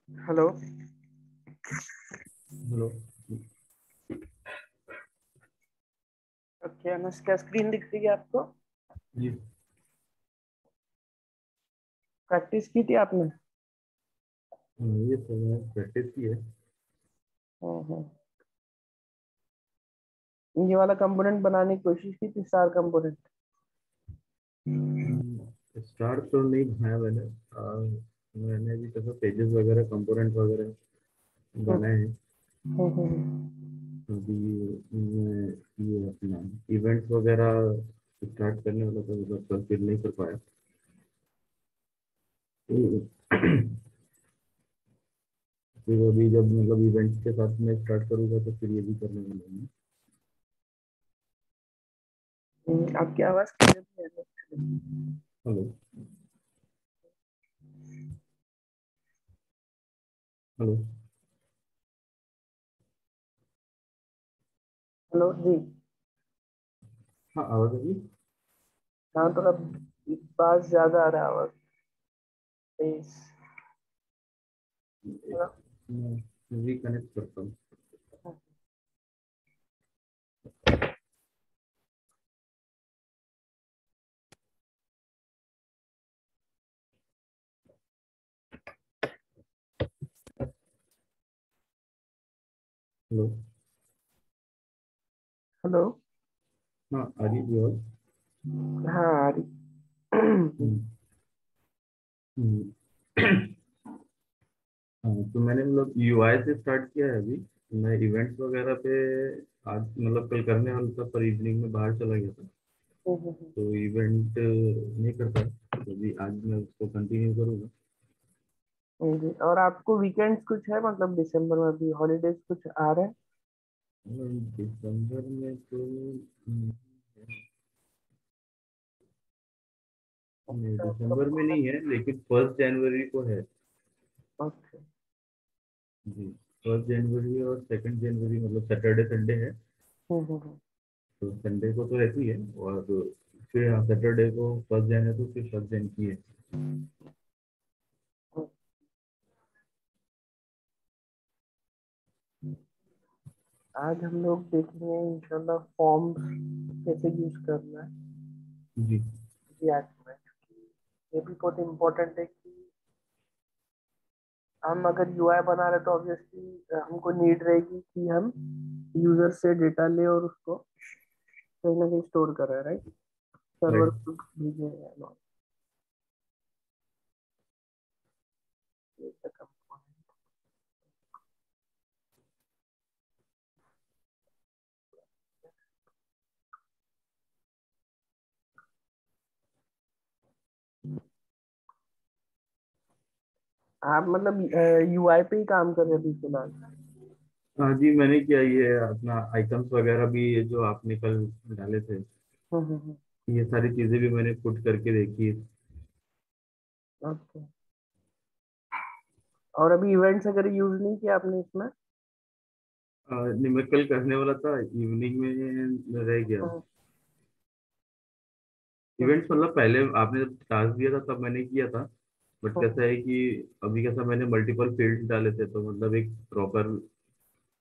Hello. Hello. Okay Anas, क्या screen दिख रही है आपको? जी। प्रैक्टिस की थी आपने? ये तो मैं प्रैक्टिस की है। हम्म। ये वाला कंपोनेंट बनाने की कोशिश की थी, स्टार कंपोनेंट। स्टार्ट तो नहीं बनाया मैंने। मैंने भी कैसे पेजेस वगैरह कंपोनेंट वगैरह बनाए हैं। अभी मैं ये अपना इवेंट्स वगैरह स्टार्ट करने वाला था, मतलब पर फिर नहीं कर पाया। तो फिर अभी जब मतलब इवेंट्स के साथ में स्टार्ट करूंगा तो फिर ये भी करने वाला हूँ। आपकी आवाज क्लियर नहीं आ रही। हेलो। हेलो। हेलो जी। हाँ, आवाज आ रही हाँ, थोड़ा बात ज्यादा आ रहा है, आवाज तेज। है? मैं रिकनेक्ट करता हूँ। हेलो। हेलो। हाँ, आ रही है आवाज? हाँ आ रही। हम्म, हम्म। हाँ, तो मैंने मतलब यूआई से स्टार्ट किया है अभी। मैं इवेंट्स वगैरह पे आज मतलब कल करने वाला था, पर इवनिंग में बाहर चला गया था, तो इवेंट नहीं कर पाया। तो अभी आज मैं उसको कंटिन्यू करूँगा। जी, और आपको वीकेंड्स कुछ है, मतलब दिसंबर में अभी हॉलीडेज कुछ आ रहे हैं? और दिसंबर में तो नहीं, अच्छा दिसंबर में नहीं है, लेकिन 1 जनवरी को है। ओके। जी। 1 जनवरी और 2 जनवरी मतलब सैटरडे संडे है। हम्म। तो संडे को तो रहती है, और फिर हाँ सैटरडे को 1 जन है, तो फिर 1 जन की है। आज हम लोग देखेंगे इंशाल्लाह फॉर्म्स कैसे यूज करना है जी। रिएक्ट में। ये भी बहुत इम्पोर्टेंट है कि हम अगर यूआई बना रहे तो ऑब्वियसली हमको नीड रहेगी कि हम यूजर से डेटा ले और उसको कहीं ना कहीं स्टोर करें, राइट? Server right. को भेजे and all। ये सब component। आप मतलब यूआई पे ही काम कर रहे हैं अभी फिलहाल? हाँ जी, मैंने किया ये अपना आइटम्स वगैरह भी, ये जो आपने कल डाले थे, हम्म। ये सारी चीजें भी मैंने पुट करके देखी। ओके। और अभी इवेंट्स अगर यूज नहीं किया आपने इसमें? नहीं, मैं कल करने वाला था, इवनिंग में रह गया। हम्म। इवेंट्स मतलब पहले आपने जब टास्क दिया था तब मैंने किया था। बट हम्म। कैसा है कि अभी कैसा मैंने मल्टीपल फील्ड डाले थे, तो मतलब एक प्रॉपर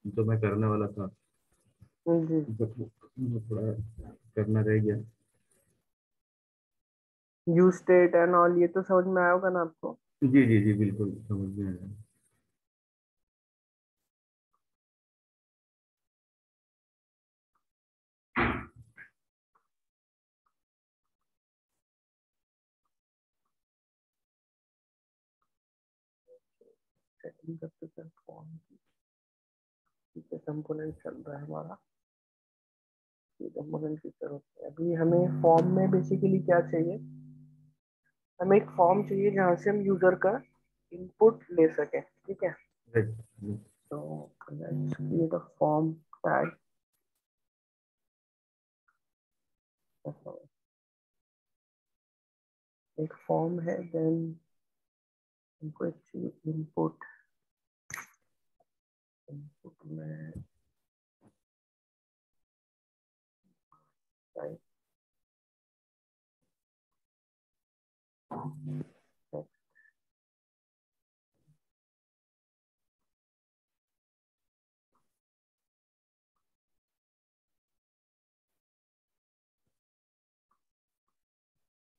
जो मैं करने वाला था, जी। वो थोड़ा करना रह गया। यूज स्टेट एंड ऑल ये तो समझ में आया होगा ना आपको? जी जी जी, बिल्कुल समझ में आया। सेटिंग करते हैं फॉर्म की। ठीक है, कंपोनेंट चल रहा है हमारा। ये कंपोनेंट की जरूरत है अभी हमें। फॉर्म में बेसिकली क्या चाहिए? हमें एक फॉर्म चाहिए जहाँ से हम यूजर का इनपुट ले सकें, ठीक है? राइट। तो let's create a form tag. एक फॉर्म है, देन हमको चाहिए इनपुट। इनपुट में टाइप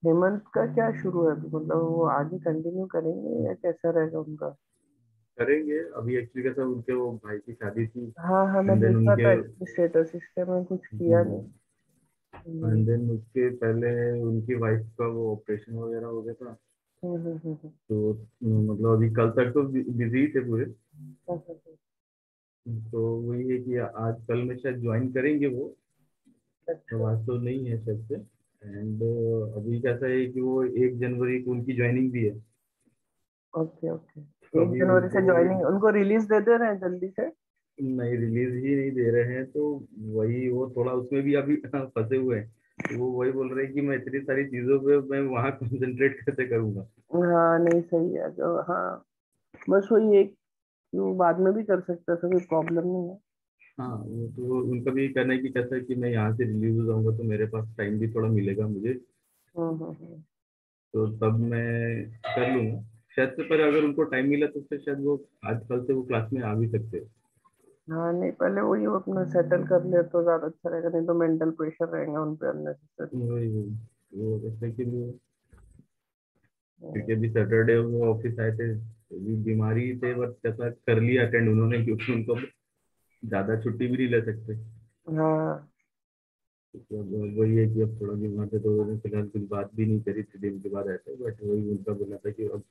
हेमंत का क्या शुरू है अभी, मतलब वो आगे कंटिन्यू करेंगे या कैसा रहेगा उनका? करेंगे। अभी एक्चुअली कैसा, उनके वो भाई की शादी थी। हाँ हाँ, मैं एंड देन देख रहा उनके, था स्टेटस, इस टाइम में कुछ किया नहीं। एंड हम्म देन उसके पहले उनकी वाइफ का वो ऑपरेशन वगैरह हो गया था। तो मतलब अभी कल तक तो बिजी थे पूरे। हम्म। तो वही है कि आज कल में शायद ज्वाइन करेंगे वो। तो अच्छा। आज तो नहीं है शायद से। एंड अभी कैसा है कि वो 1 जनवरी को उनकी ज्वाइनिंग भी है। Okay okay. तो एक अभी जनवरी उनको से ज्वाइनिंग, उनको रिलीज दे दे रहे हैं जल्दी से? नहीं, रिलीज ही नहीं दे रहे हैं। तो वही वो थोड़ा उसमें भी अभी फंसे हुए हैं। तो वो वही बोल रहे हैं कि मैं इतनी सारी चीजों पे मैं वहाँ कंसंट्रेट कैसे करूंगा। हाँ नहीं सही है जो, हाँ बस वही एक, वो बाद में भी कर सकते हैं, तो कोई प्रॉब्लम नहीं है। हाँ, वो तो उनका भी कहना है कि कैसा है कि मैं यहाँ से रिलीज हो जाऊंगा तो मेरे पास टाइम भी थोड़ा मिलेगा मुझे। हम्म। तो तब मैं कर लूंगा शायद से। पर अगर उनको टाइम मिला तो फिर शायद वो आजकल से वो क्लास में आ भी सकते हैं। हाँ नहीं, पहले वही वो अपना सेटल कर ले तो ज्यादा अच्छा रहेगा, नहीं तो मेंटल प्रेशर रहेगा उन पे अननेसेसरी। वही वो जैसे कि क्योंकि अभी सैटरडे वो ऑफिस आए थे तो भी बीमारी थे, बट कैसा कर लिया अटेंड उन्होंने, क्योंकि उनको ज्यादा छुट्टी भी नहीं ले सकते। हाँ। तो अब वही है कि अब थोड़ा बीमार थे तो उन्होंने फिलहाल कुछ बात भी नहीं करी थी दिन के बाद ऐसे। बट वही उनका बोलना था कि अब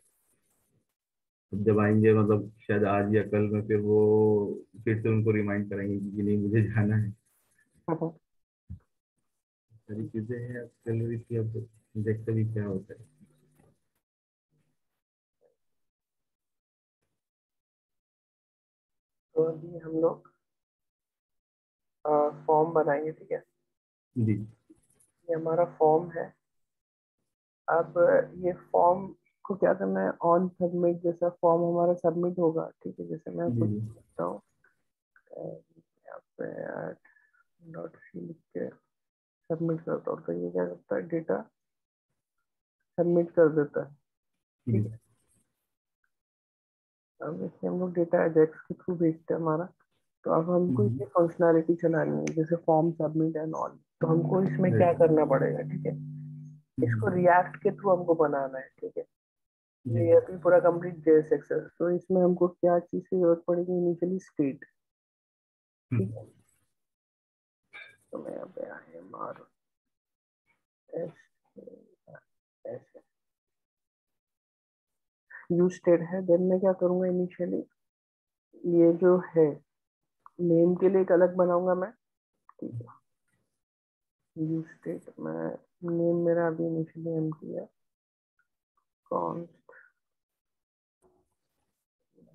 जब आएंगे मतलब शायद आज या कल में, फिर वो फिर से उनको रिमाइंड कराएंगे कि नहीं मुझे जाना है। सारी चीजें हैं अब चल रही थी। अब देखते भी क्या होता है। तो अभी हम लोग फॉर्म बनाएंगे, ठीक है? जी ये हमारा फॉर्म है। अब ये फॉर्म को क्या करना है, ऑन सबमिट जैसा फॉर्म हमारा सबमिट होगा, ठीक है? जैसे मैं जी कुछ जी लिखता हूँ, यहाँ पे डॉट सी लिख के सबमिट करता हूँ, तो ये क्या करता है, डेटा सबमिट कर देता है, ठीक जी। है? अब इससे हम लोग डेटा एजेक्स के थ्रू भेजते हैं हमारा। तो अब हमको हम्म, ये फंक्शनैलिटी चलानी है, जैसे फॉर्म सबमिट एंड ऑल। तो हमको इसमें क्या राइट। करना पड़ेगा, ठीक है? इसको रिएक्ट के थ्रू हमको बनाना है, ठीक है? जी। ये अभी पूरा कंप्लीट जेएस एक्सेस, तो इसमें हमको क्या चीज की जरूरत पड़ेगी, इनिशियली स्टेट, ठीक हम्म, है? तो मैं यहाँ पे I M R S S U state है। देन मैं क्या करूंगा, इनिशियली ये जो है नेम के लिए एक अलग बनाऊंगा मैं, ठीक है? यू स्टेट में नेम मेरा अभी इनिशियली एम्प्टी है, कौन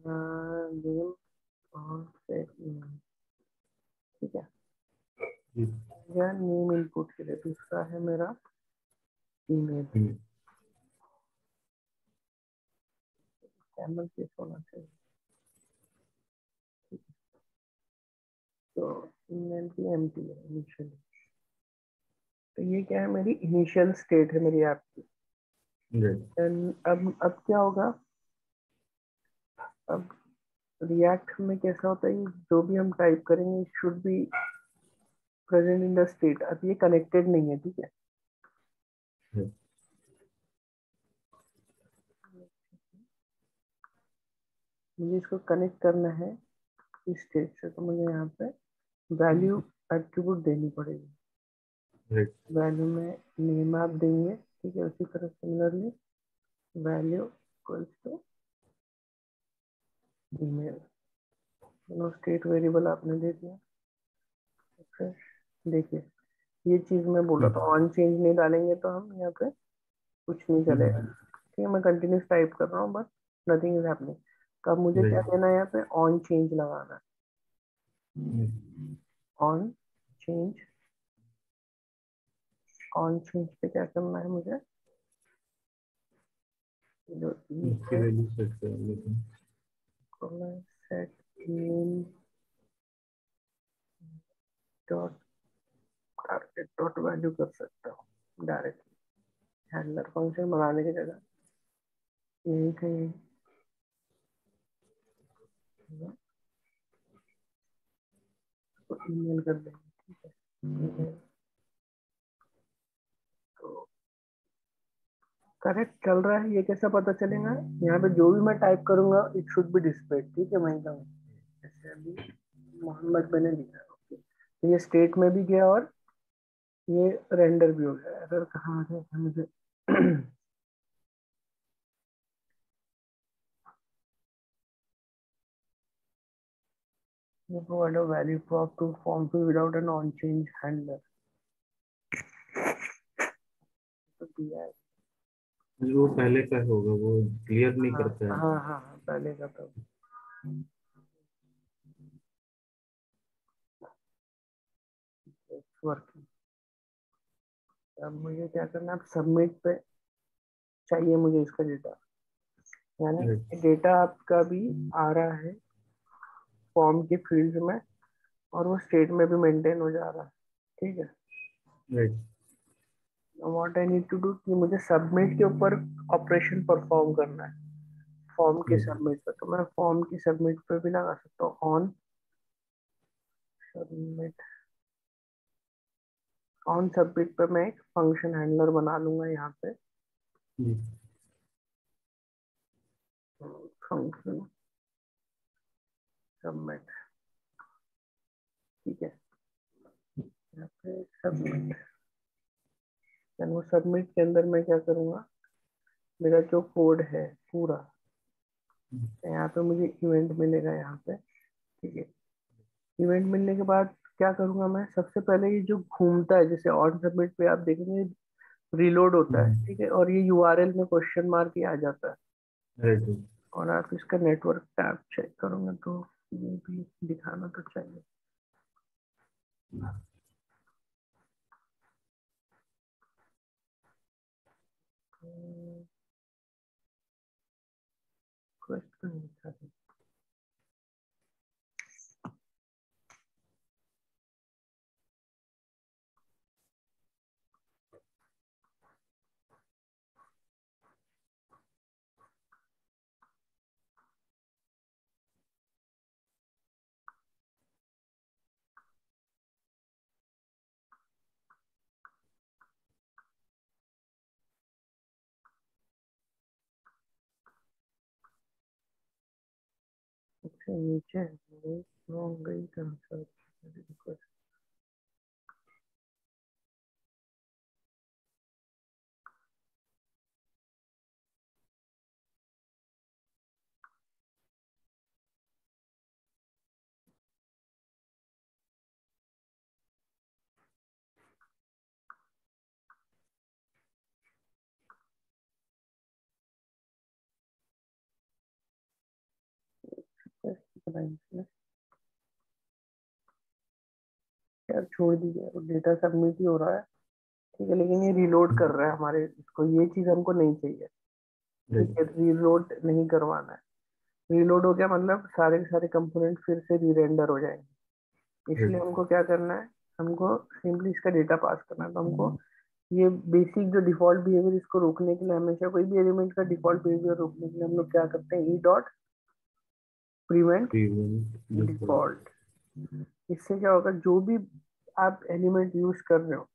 नेम कौन से, ठीक है? जी। या नेम इनपुट के लिए दूसरा है मेरा ईमेल। हम्म, कैमल केस होना चाहिए, तो ईमेल की एम्प्टी है इनिशियली। तो ये क्या है, मेरी इनिशियल स्टेट है मेरी ऐप की। राइट। अब क्या होगा, अब रिएक्ट में कैसा होता है, जो भी हम टाइप करेंगे should be present in the state. अब ये कनेक्टेड नहीं है, ठीक है? मुझे इसको कनेक्ट करना है इस स्टेट से, तो मुझे यहाँ पे वैल्यू एट्रीब्यूट देनी पड़ेगी। राइट। वैल्यू में नेम आप देंगे, ठीक है? उसी तरह similarly value equals to email. दोनों स्टेट वेरिएबल आपने दे दिया। फिर देखिए, ये चीज मैं बोल रहा था, ऑन चेंज नहीं डालेंगे तो हम यहाँ पे कुछ नहीं चलेगा, ठीक है? मैं कंटिन्यूस टाइप कर रहा हूँ, बट नथिंग इज हैपनिंग। तो अब मुझे क्या राइट। देना है, यहाँ पे ऑन चेंज लगाना है। ऑन चेंज, ऑन चेंज पे क्या करना है मुझे, जो ई इसकी है वैल्यू सेट कर लेते हैं। को मैं set name dot target dot value कर सकता हूँ डायरेक्टली, हैंडलर फंक्शन बनाने की जगह यही कहीं ईमेल कर देंगे, ठीक है? email, तो करेक्ट चल रहा है, ये कैसे पता चलेगा? यहाँ पे जो भी मैं टाइप करूंगा इट शुड बी डिस्प्लेड, ठीक है? मैं एकदम जैसे अभी मोहम्मद मैंने लिखा, ओके, तो ये स्टेट में भी गया और ये रेंडर भी हो गया। एरर कहाँ है मुझे? You provide a value prop to form to without an on change handler, तो दिया है। जो पहले का होगा वो क्लियर नहीं हाँ करता है। हाँ हाँ हाँ, पहले का तो वर्किंग। अब मुझे क्या करना है? अब सबमिट पे चाहिए मुझे इसका डेटा, राइट। यानी डेटा आपका भी आ रहा है फॉर्म के फील्ड में, और वो स्टेट में भी मेंटेन हो जा रहा है, ठीक है? Right. What I need to do कि मुझे सबमिट के ऊपर ऑपरेशन परफॉर्म करना है, फॉर्म के राइट। सबमिट पे। तो मैं फॉर्म की सबमिट पे भी लगा सकता हूँ ऑन सबमिट। ऑन सबमिट पे मैं एक फंक्शन हैंडलर बना लूंगा यहाँ पे, जी। फंक्शन सबमिट, ठीक है? यहाँ पे सबमिट, देन वो सबमिट के अंदर मैं क्या करूँगा? मेरा जो कोड है पूरा, यहाँ पे मुझे इवेंट मिलेगा यहाँ पे, ठीक है? इवेंट मिलने के बाद क्या करूंगा मैं? सबसे पहले ये जो घूमता है, जैसे ऑन सबमिट पे आप देखेंगे रीलोड होता है, ठीक है? और ये यूआरएल में क्वेश्चन मार्क ही आ जाता है, राइट। और आप इसका नेटवर्क टैब चेक करोगे तो ये भी दिखाना तो चाहिए। क्वेश्चन दिखा दे। सबसे नीचे गई कंसर्ट। यार छोड़ दीजिए, डेटा सबमिट ही हो रहा है, ठीक है? लेकिन ये रीलोड कर रहा है हमारे इसको, ये चीज हमको नहीं चाहिए, ठीक राइट। है? रीलोड नहीं करवाना है। रीलोड हो गया मतलब सारे के सारे कंपोनेंट फिर से रीरेंडर हो जाएंगे, इसलिए राइट। हमको क्या करना है? हमको सिंपली इसका डेटा पास करना है। तो हमको ये बेसिक जो डिफॉल्ट बिहेवियर, इसको रोकने के लिए हमेशा कोई भी एलिमेंट का डिफॉल्ट बिहेवियर रोकने के लिए हम लोग क्या करते हैं? E dot prevent default. इससे क्या होगा? जो भी आप एलिमेंट यूज कर रहे हो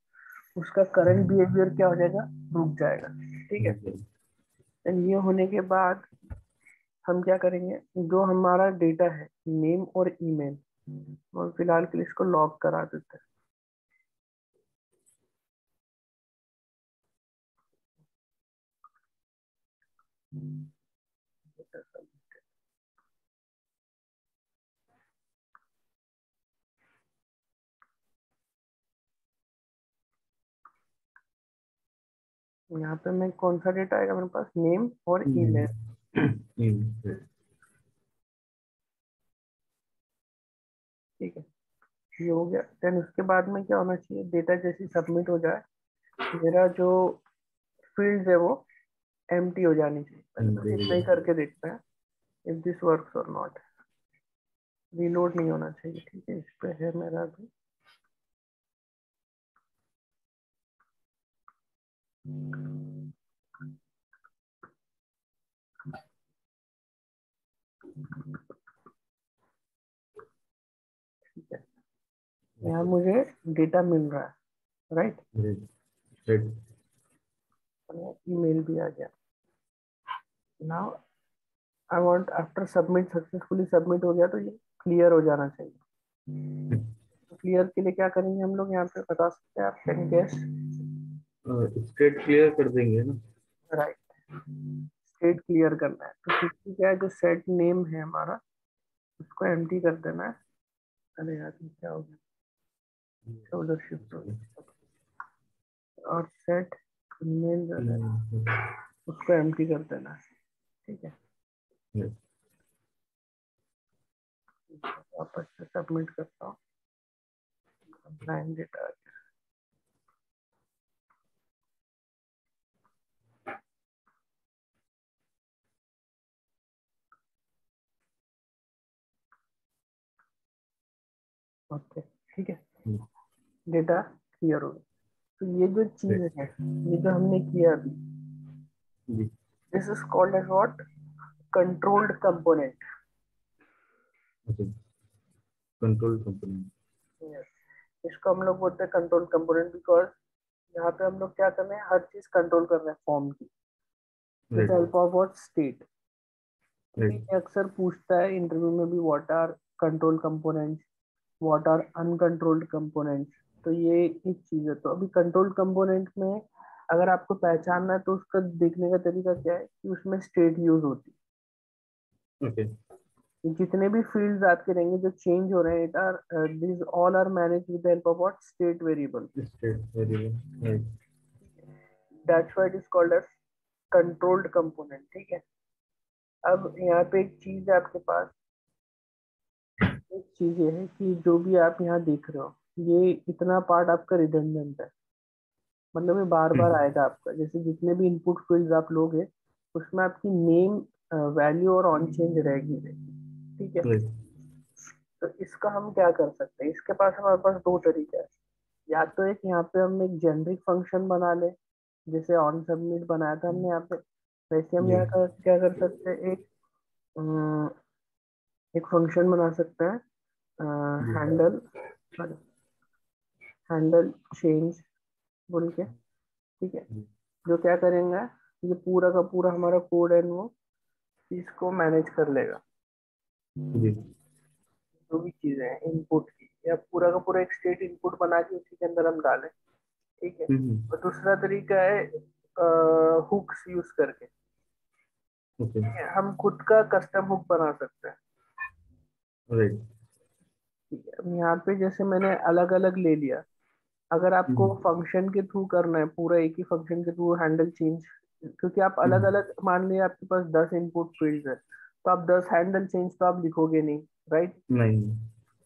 उसका करंट बिहेवियर क्या हो जाएगा? रुक जाएगा, ठीक है? राइट। एंड ये होने के बाद हम क्या करेंगे? जो हमारा डेटा है नेम और ईमेल, और फिलहाल के लिए इसको लॉक करा देते हैं। यहाँ पे मैं कौन सा डेटा आएगा मेरे पास? नेम और ईमेल, ठीक है? ये हो गया। देन उसके बाद में क्या होना चाहिए? डेटा जैसे सबमिट हो जाए, मेरा जो फील्ड है वो एम्प्टी हो जानी चाहिए। पहले बस इतना ही करके देखते हैं इफ दिस वर्क्स और नॉट। रीलोड नहीं होना चाहिए, ठीक है? इस पे है मेरा भी। ठीक है, यहाँ मुझे डेटा मिल रहा है, राइट? राइट। राइट। ईमेल भी आ गया। Now I want after submit, successfully submit हो गया तो ये क्लियर हो जाना चाहिए। तो क्लियर के लिए क्या करेंगे हम लोग यहाँ पे बता सकते हैं आप? Can guess? स्टेट क्लियर कर देंगे ना। राइट, स्टेट क्लियर करना है। तो फिफ्टी क्या है, जो सेट नेम है हमारा उसको एम्प्टी कर देना है। अरे यार ये क्या हो गया, उधर शिफ्ट हो गया। और सेट ईमेल जो है उसको एम्प्टी कर देना है, ठीक है। वापस से सबमिट करता हूँ। ब्लैंक डेटा, ओके ठीक है, डेटा क्लियर हो गया। तो ये जो चीज है, ये जो हमने किया अभी, this is called as what? Controlled component. Control component. इसको हम लोग बोलते हैं कंट्रोल कंपोनेंट, बिकॉज यहाँ पे हम लोग क्या कर रहे हैं, हर चीज कंट्रोल कर रहे हैं फॉर्म की, with help of what? State. क्योंकि ये अक्सर पूछता है इंटरव्यू में भी, what are control components, what are uncontrolled components. तो ये एक चीज है। तो अभी कंट्रोल कंपोनेंट में अगर आपको पहचानना है तो उसका देखने का तरीका क्या है कि उसमें स्टेट यूज होती ओके। है। जितने भी फील्ड्स आपके रहेंगे जो चेंज हो रहे हैं, it are this all are manage with the help of what? State variable. State variable, right. That's why it is called as controlled component, ठीक है। अब यहाँ पे एक चीज है आपके पास, एक चीज ये है कि जो भी आप यहाँ देख रहे हो, ये इतना पार्ट आपका रिडंडेंट है। मतलब ये बार बार आएगा आपका, जैसे जितने भी इनपुट फील्ड्स आप लोगे उसमें आपकी नेम, वैल्यू और ऑन चेंज रहेगी, ठीक है। तो इसका हम क्या कर सकते हैं, इसके पास हमारे पास दो तरीके हैं। या तो एक यहाँ पे हम एक जेनरिक फंक्शन बना ले, जैसे ऑन सबमिट बनाया था हमने यहाँ पे, वैसे हम यहाँ क्या कर सकते हैं, एक फंक्शन बना सकते हैं, हैंडल, हैंडल चेंज बोल के, ठीक है। जो क्या करेंगे, ये पूरा का पूरा हमारा कोड है वो इसको मैनेज कर लेगा। जो भी चीजें हैं इनपुट की, या पूरा का पूरा एक स्टेट इनपुट बना के उसी के अंदर हम डालें, ठीक है। और दूसरा तरीका है हुक्स यूज करके, ठीक है, हम खुद का कस्टम हुक बना सकते हैं, राइट। ठीक है। अब यहाँ पे जैसे मैंने अलग अलग ले लिया, अगर आपको फंक्शन के थ्रू करना है, पूरा एक ही फंक्शन के थ्रू हैंडल चेंज, क्योंकि आप अलग अलग, मान लिया आपके पास 10 इनपुट फील्ड है, तो आप 10 हैंडल चेंज तो आप लिखोगे नहीं, राइट। नहीं।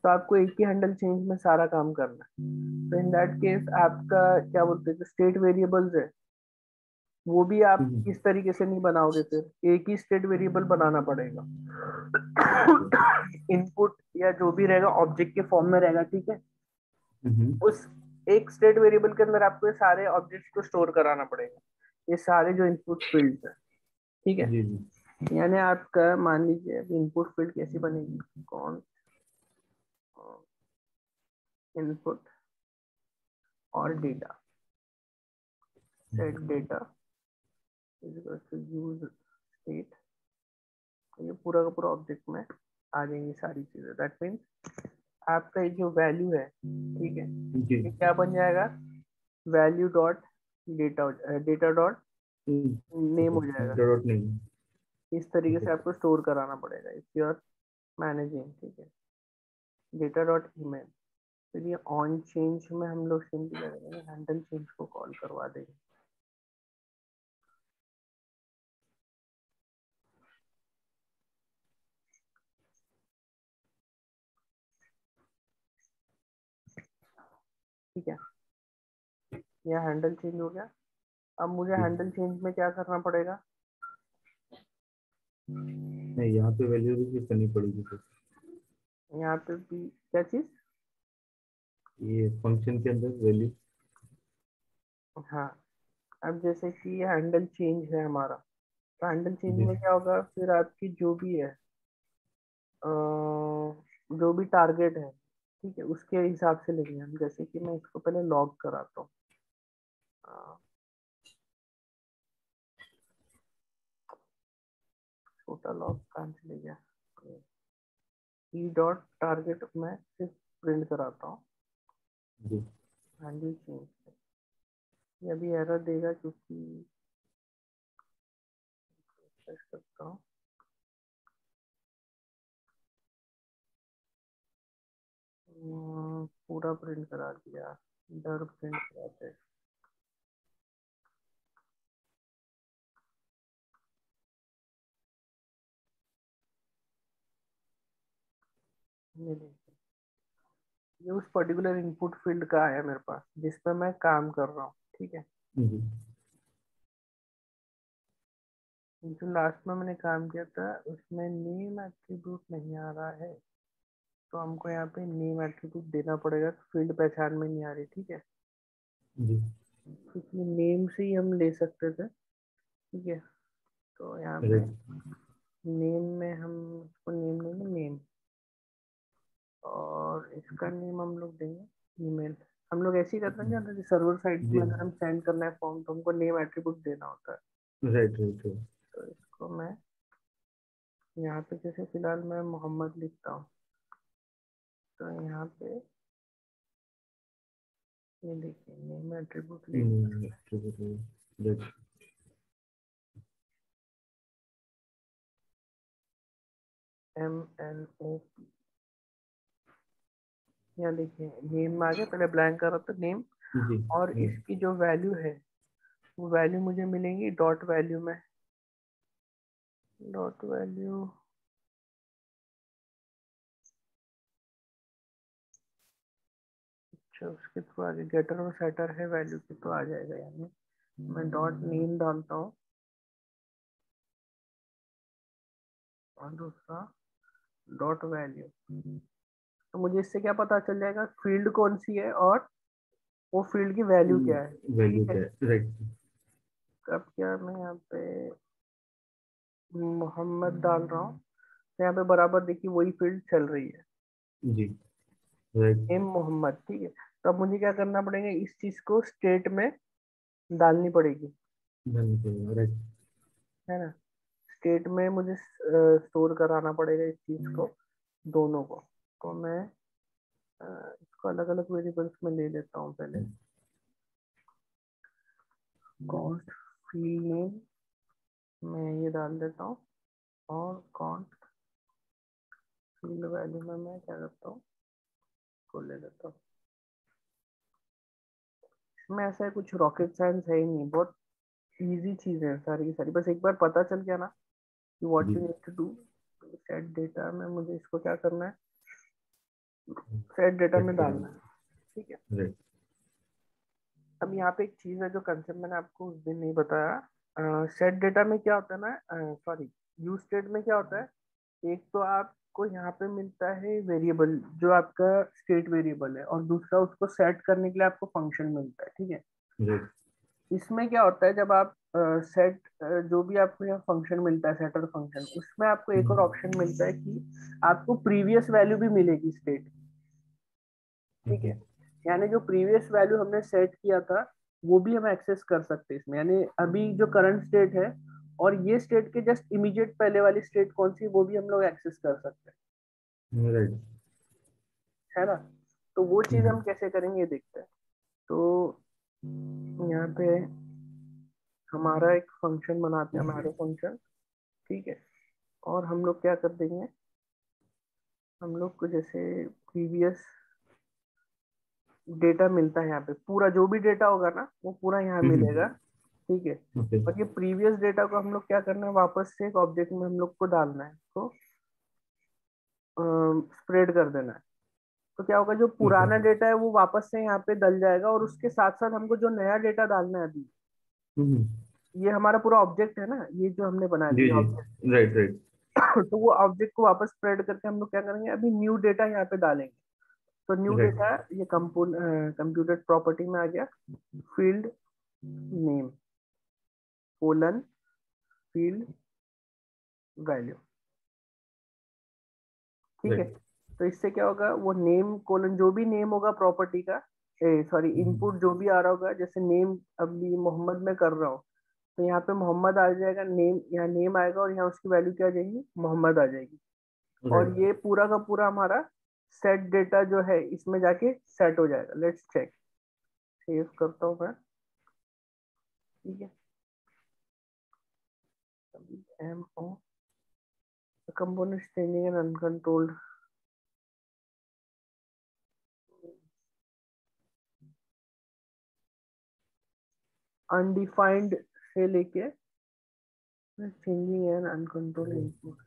तो आपको एक ही हैंडल चेंज में सारा काम करना है। तो इन दैट केस आपका क्या बोलते हैं, जो स्टेट वेरिएबल्स है वो भी आप इस तरीके से नहीं बनाओगे, फिर एक ही स्टेट वेरिएबल बनाना पड़ेगा। इनपुट या जो भी रहेगा ऑब्जेक्ट के फॉर्म में रहेगा, ठीक है। उस एक स्टेट वेरिएबल के अंदर आपको ये सारे ऑब्जेक्ट्स को स्टोर कराना पड़ेगा, ये सारे जो इनपुट फील्ड्स है, ठीक है। जी जी। यानी आपका मान लीजिए इनपुट फील्ड कैसी बनेगी, कौन इनपुट और data, set data is equal to use state, ये पूरा का पूरा ऑब्जेक्ट में आ जाएंगी सारी चीजें। दैट मीन्स आपका ये जो वैल्यू है, ठीक है, ये क्या बन जाएगा, value dot data, data dot name हो जाएगा। डॉट नहीं। इस तरीके से आपको स्टोर कराना पड़ेगा इफ यू आर मैनेजिंग, ठीक है। डेटा डॉट ईमेल, फिर ये ऑन चेंज में हम लोग सिंपली क्या करेंगे, हैंडल चेंज को कॉल करवा देंगे, ठीक है। यह हैंडल चेंज हो गया। अब मुझे हैंडल चेंज में क्या करना पड़ेगा, नहीं, यहाँ पे वैल्यू भी करनी पड़ेगी तो। यहाँ पे भी क्या चीज, ये फंक्शन के अंदर वैल्यू। हाँ। अब जैसे कि हैंडल चेंज है हमारा, तो हैंडल चेंज में क्या होगा, फिर आपकी जो भी है, जो भी टारगेट है, ठीक है, उसके हिसाब से लेंगे हम। जैसे कि मैं इसको पहले लॉग कराता हूँ, छोटा लॉग कहाँ चले गया? ई डॉट टारगेट में सिर्फ प्रिंट कराता हूँ जी वैल्यू चेंज। ये अभी एरर देगा क्योंकि रिफ्रेश करता हूँ। पूरा प्रिंट करा दिया, डर प्रिंट कराते। ये देखिए, ये उस पर्टिकुलर इनपुट फील्ड का है मेरे पास जिस पे मैं काम कर रहा हूँ, ठीक है। जी जो लास्ट में मैंने काम किया था उसमें नेम एट्रीब्यूट नहीं आ रहा है, तो हमको यहाँ पे नेम एट्रीब्यूट देना पड़ेगा। फील्ड पहचान में नहीं आ रही, ठीक है, जी क्योंकि नेम से ही हम ले सकते थे, ठीक है। तो यहाँ पे राइट नेम में हम इसको नेम देंगे नेम, और इसका नेम हम लोग देंगे ईमेल। हम लोग ऐसे ही करते हैं ना, सर्वर साइड जी में अगर हम सेंड करना है फॉर्म तो हमको नेम एट्रीब्यूट देना होता है। राइट राइट राइट तो इसको मैं यहाँ पे जैसे फिलहाल मैं मोहम्मद लिखता हूँ, तो यहाँ पे ये देखिए नेम एट्रीब्यूट ले लिया, राइट MNO। यहाँ देखिए नेम आ गया, पहले ब्लैंक कर रहा था नेम, जी और इसकी जो वैल्यू है वो वैल्यू मुझे मिलेंगी डॉट वैल्यू में। डॉट वैल्यू अच्छा उसके थ्रू आगे गेटर और सेटर है वैल्यू की, तो आ जाएगा। यानी मैं डॉट नेम डालता हूँ और दूसरा डॉट वैल्यू, तो मुझे इससे क्या पता चल जाएगा फील्ड कौन सी है और वो फील्ड की वैल्यू क्या है, वैल्यू ठीक है। क्या है राइट अब क्या मैं यहाँ पे मोहम्मद डाल रहा हूँ, तो यहाँ पे बराबर देखिए वही फील्ड चल रही है, जी राइट एम मोहम्मद, ठीक है। तो अब मुझे क्या करना पड़ेगा, इस चीज को स्टेट में डालनी पड़ेगी, राइट है ना। स्टेट में मुझे स्टोर कराना पड़ेगा इस चीज को, दोनों को। तो मैं इसको अलग अलग वेरिएबल्स में ले लेता हूँ पहले। कॉस्ट फील्ड नेम मैं ये डाल देता हूँ, और कॉस्ट फील्ड वैल्यू में मैं क्या करता हूँ, को ले लेता हूँ। इसमें ऐसा कुछ रॉकेट साइंस है ही नहीं, बहुत इजी चीज है सारी की सारी, बस एक बार पता चल गया ना कि what G you need to do. Set data में मुझे इसको क्या करना है, सेट डेटा में सेट डालना करेंगे है, ठीक है। राइट अब यहाँ पे एक चीज है जो कंसेप्ट मैंने आपको उस दिन नहीं बताया। सेट डेटा में क्या होता है ना, सॉरी, यूज स्टेट में क्या होता है, एक तो आपको यहाँ पे मिलता है वेरिएबल जो आपका स्टेट वेरिएबल है, और दूसरा उसको सेट करने के लिए आपको फंक्शन मिलता है, ठीक है। राइट इसमें क्या होता है, जब आप सेट जो भी आपको यहाँ फंक्शन मिलता है सेटर फंक्शन, उसमें आपको एक और ऑप्शन मिलता है कि आपको प्रीवियस वैल्यू भी मिलेगी स्टेट, ठीक है। यानी जो प्रीवियस वैल्यू हमने सेट किया था वो भी हम एक्सेस कर सकते हैं इसमें, यानी अभी जो करंट स्टेट है और ये स्टेट के जस्ट इमीडिएट पहले वाली स्टेट कौन सी वो भी हम लोग एक्सेस कर सकते राइट हैं, है ना। तो वो चीज हम कैसे करेंगे ये देखते हैं। तो यहाँ पे हमारा एक फंक्शन बनाते हैं, हमारा फंक्शन, ठीक है। और हम लोग क्या कर देंगे, हम लोग को जैसे प्रीवियस डेटा मिलता है यहाँ पे, पूरा जो भी डेटा होगा ना वो पूरा यहाँ मिलेगा, ठीक है। ओके और ये प्रीवियस डेटा को हम लोग क्या करना है, वापस से एक ऑब्जेक्ट में हम लोग को डालना है, तो स्प्रेड कर देना है। तो क्या होगा, जो ओके पुराना डेटा है वो वापस से यहाँ पे डल जाएगा, और उसके साथ साथ हमको जो नया डेटा डालना है अभी, ये हमारा पूरा ऑब्जेक्ट है ना, ये जो हमने बना जी दिया जी ऑब्जेक्ट, राइट राइट तो वो ऑब्जेक्ट को वापस स्प्रेड करके हम लोग क्या करेंगे, अभी न्यू डेटा यहाँ पे डालेंगे। तो न्यू राइट डेटा ये कंप्यूटर प्रॉपर्टी में आ गया, field name colon field value, ठीक है। राइट तो इससे क्या होगा, वो नेम कोलन जो भी नेम होगा प्रॉपर्टी का, सॉरी इनपुट जो भी आ रहा होगा, जैसे नेम अभी मोहम्मद में कर रहा हूँ, तो यहाँ पे मोहम्मद आ जाएगा, नेम यहाँ नेम आएगा और यहाँ उसकी वैल्यू क्या आ जाएगी, मोहम्मद आ जाएगी। और राइट। ये पूरा का पूरा हमारा सेट डेटा जो है इसमें जाके सेट हो जाएगा। लेट्स चेक, सेव करता हूँ मैं, ठीक है। M O component changing and uncontrolled, undefined से लेके changing and uncontrolled input,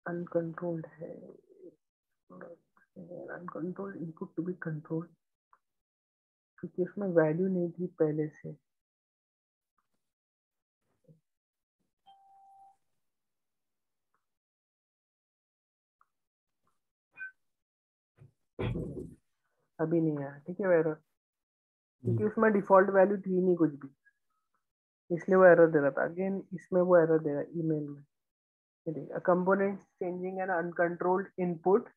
uncontrolled है, uncontrolled input to be control, क्योंकि उसमें वैल्यू नहीं थी पहले से। अभी नहीं आया, ठीक है एरर, क्योंकि उसमें डिफॉल्ट वैल्यू थी नहीं कुछ भी, इसलिए वो एरर दे रहा था। अगेन इसमें वो एरर देगा ईमेल में, ये देखिए component changing and uncontrolled input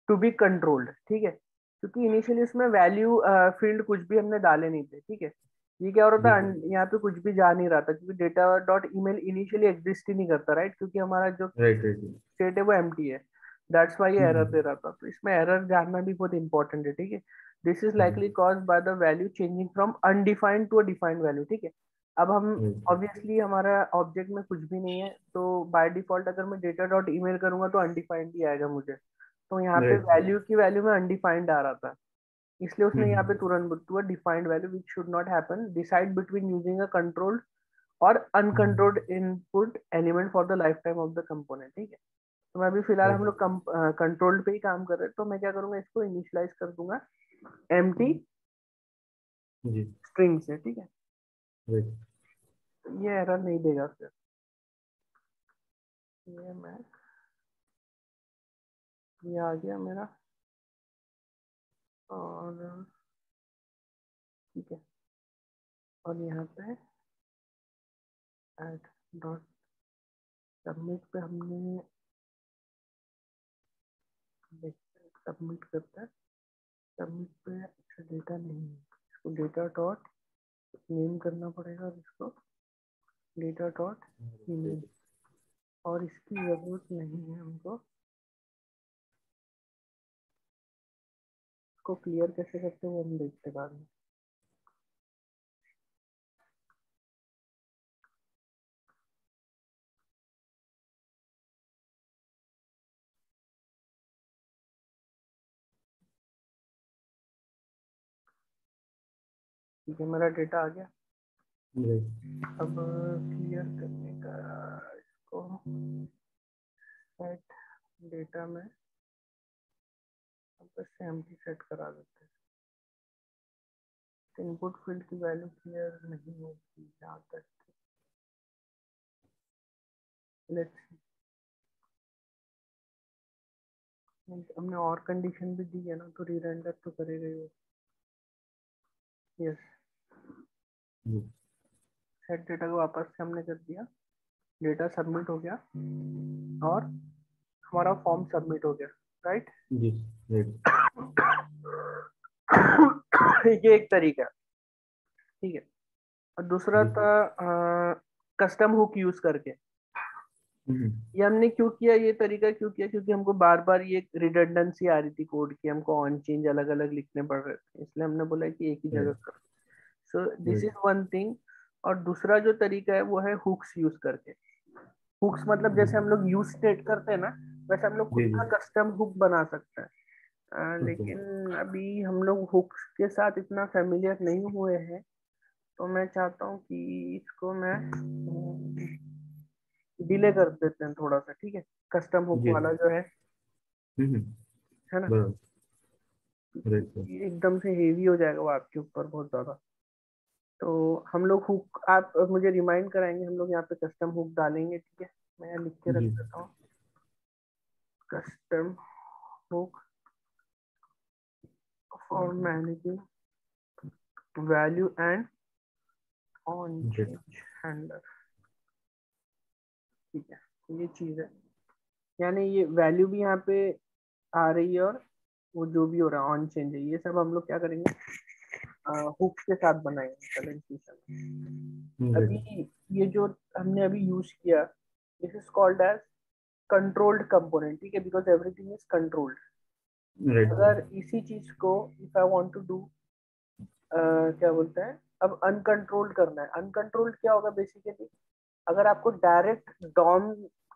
to be controlled, ठीक है। क्योंकि इनिशियली उसमें वैल्यू फील्ड कुछ भी हमने डाले नहीं थे, ठीक है। ये क्या हो रहा था, यहाँ पे कुछ भी जा नहीं रहा था, क्योंकि data dot email initially exist ही नहीं करता, राइट, क्योंकि हमारा जो राइट। राइट। स्टेट है वो एम्प्टी है। दैट्स वाई ये एरर दे रहा था। तो इसमें एरर जानना भी बहुत इंपॉर्टेंट है, ठीक है। This is likely caused by the value changing from undefined to a defined value, ठीक है। अब हम ऑब्वियसली हमारा ऑब्जेक्ट में कुछ भी नहीं है, तो बाय डिफॉल्ट अगर मैं डेटा डॉट ईमेल करूंगा तो अनडिफाइंड ही आएगा मुझे। तो यहाँ पे राइट। वैल्यू की वैल्यू में अनडिफाइंड आ रहा था, इसलिए उसने यहाँ पे तुरंत बोला defined value which should not happen, decide between using a controlled और uncontrolled input element for the life time of the component, ठीक है। तो मैं अभी फिलहाल हम लोग कंट्रोल्ड पे ही काम कर रहे हैं, तो मैं क्या करूंगा, इसको इनिशियलाइज कर दूंगा एम्प्टी जी। स्ट्रिंग से, ठीक है। राइट। तो ये एरर नहीं देगा फिर। ये मैं, ये आ गया मेरा, और ठीक है। और यहाँ पे ऐड डॉट सबमिट पे हमने सबमिट करता है, सबमिट पे अच्छा डेटा नहीं है, इसको डेटा डॉट नेम करना पड़ेगा, और इसको डेटा डॉट ईमेल, और इसकी जरूरत नहीं है हमको। इसको क्लियर कैसे करते हैं वो हम देखते बाद में। ठीक है, मेरा डेटा आ गया। अब क्लियर करने का, इसको सेट डेटा में बस एम्प्टी सेट करा देते हैं। इनपुट फील्ड की वैल्यू क्लियर नहीं होगी जहाँ तक, लेट्स हमने और कंडीशन भी दी है ना, तो रीरेंडर तो करेगा ही। यस, सेट डेटा को वापस से हमने कर दिया, डेटा सबमिट हो गया, और हमारा फॉर्म सबमिट हो गया, राइट। जी। राइट। ये एक तरीका है, ठीक है। और दूसरा जी। था कस्टम हुक यूज करके। ये हमने क्यों किया, ये तरीका क्यों किया, क्योंकि हमको बार बार ये रिडंडेंसी आ रही थी कोड की, हमको ऑन चेंज अलग अलग लिखने पड़ रहे थे, इसलिए हमने बोला कि एक ही जगह राइट। करो। So this is right. One thing. और दूसरा जो तरीका है वो है हुक्स यूज करके। हुक्स मतलब जैसे हम लोग यूज स्टेट करते हैं ना, वैसे हम लोग खुद जी। जी। का कस्टम हुक बना सकते हैं। ओके। लेकिन अभी हम लोग हुक्स के साथ इतना फेमिलियर नहीं हुए हैं, तो मैं चाहता हूँ कि इसको मैं डिले कर देते हैं थोड़ा सा, ठीक है। कस्टम हुक जी। वाला जो हम्म। है ना, बराबर। Right sir. ये एकदम से हेवी हो जाएगा वो आपके ऊपर बहुत ज्यादा। तो हम लोग हुक, आप मुझे रिमाइंड कराएंगे, हम लोग यहाँ पे कस्टम हुक डालेंगे, ठीक है। मैं यहाँ लिख के रख जी। देता हूँ, custom hook for managing value and on right. Change handler, ठीक है। ये चीज है, यानी ये वैल्यू भी यहाँ पे आ रही है, और वो जो भी हो रहा है ऑन चेंज है, ये सब हम लोग क्या करेंगे, हुक के साथ बनाए हैं। अभी ये जो हमने अभी यूज किया, this is called as controlled component, ठीक है, बिकॉज एवरीथिंग इज कंट्रोल्ड। अगर इसी चीज को if I want to do क्या बोलते हैं, अब अनकंट्रोल्ड करना है। अनकंट्रोल्ड क्या होगा बेसिकली, अगर आपको डायरेक्ट डॉम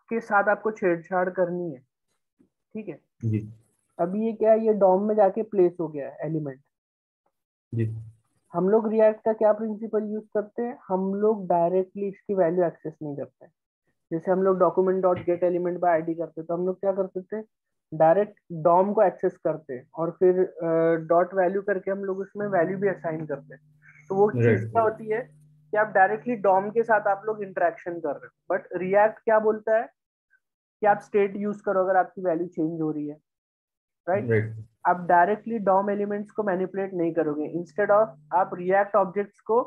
के साथ आपको छेड़छाड़ करनी है, ठीक है, जी अभी ये क्या है, ये डॉम में जाके प्लेस हो गया है एलिमेंट। जी हम लोग रिएक्ट का क्या प्रिंसिपल यूज करते हैं, हम लोग डायरेक्टली इसकी वैल्यू एक्सेस नहीं करते हैं। जैसे हम लोग document dot gate element by ID करते, तो हम लोग क्या करते थे, डायरेक्ट डॉम को एक्सेस करते और फिर डॉट वैल्यू करके हम लोग उसमें वैल्यू भी असाइन करते। तो वो चीज राइट क्या होती है कि आप डायरेक्टली डॉम के साथ आप लोग इंटरेक्शन कर रहे हो, बट रिएक्ट क्या बोलता है कि आप स्टेट यूज करो अगर आपकी वैल्यू चेंज हो रही है, राइट। राइट आप डायरेक्टली डॉम एलिमेंट्स को मैनिपुलेट नहीं करोगे, इंस्टेड ऑफ आप रिएक्ट ऑब्जेक्ट्स को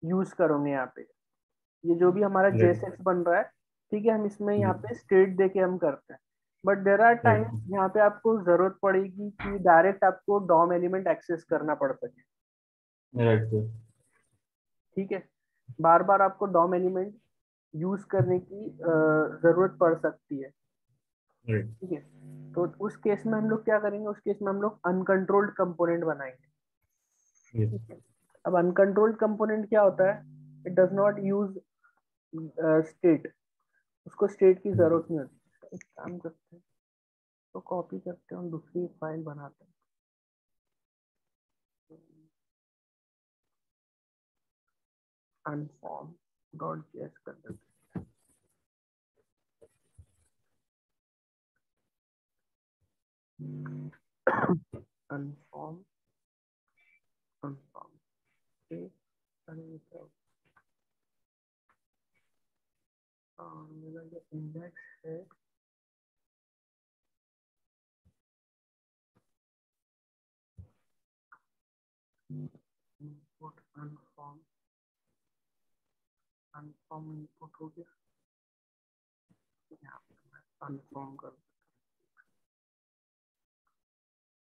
यूज करोगे यहाँ पे। ये जो भी हमारा राइट जेएसएक्स बन रहा है, ठीक है, हम इसमें जी यहाँ पे स्टेट दे के हम करते हैं। But there are right times यहाँ पे आपको जरूरत पड़ेगी कि डायरेक्ट आपको डॉम एलिमेंट एक्सेस करना पड़ सके, राइट सर ठीक है। बार बार आपको डॉम एलिमेंट यूज करने की जरूरत पड़ सकती है, राइट ठीक है। तो उस केस में हम लोग क्या करेंगे, उस केस में हम लोग अनकंट्रोल्ड कंपोनेंट बनाएंगे, यस ठीक है। अब अनकंट्रोल्ड कंपोनेंट क्या होता है, it does not use state, उसको स्टेट की जरूरत नहीं होती। एक काम करते हैं, तो कॉपी करते हैं और दूसरी फाइल बनाते हैं। अनफॉर्म डॉट जेएस कर देते हैं। अनफॉर्म अनफॉर्म मेरा जो इंडेक्स है, इनपुट अनफॉर्म, अनफॉर्म इनपुट हो गया, यहाँ पे मैं अनफॉर्म कर देता।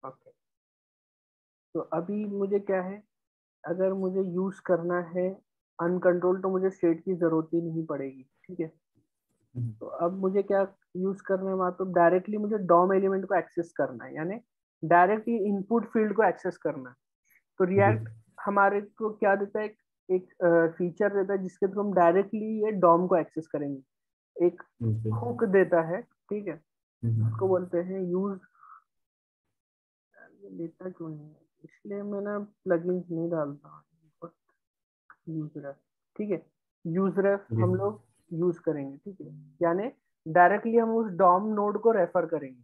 ओके, तो अभी मुझे क्या है, अगर मुझे यूज करना है अनकंट्रोल, तो मुझे स्टेट की जरूरत ही नहीं पड़ेगी, ठीक है। तो अब मुझे क्या यूज करना है वहां पे, डायरेक्टली मुझे डॉम एलिमेंट को एक्सेस करना है, यानी डायरेक्टली इनपुट फील्ड को एक्सेस करना है। तो जी रिएक्ट हमारे को क्या देता है, एक फीचर देता है जिसके थ्रू हम डायरेक्टली ये डॉम को एक्सेस करेंगे। एक ओके हुक देता है, ठीक है, उसको बोलते हैं यूज। ये लेता क्यों नहीं है, इसलिए मैं ना प्लगइन्स नहीं डालता, यूज रेफ, ठीक है। यूज रेफ जी हम लोग यूज करेंगे, ठीक है, यानी डायरेक्टली हम उस डॉम नोड को रेफर करेंगे,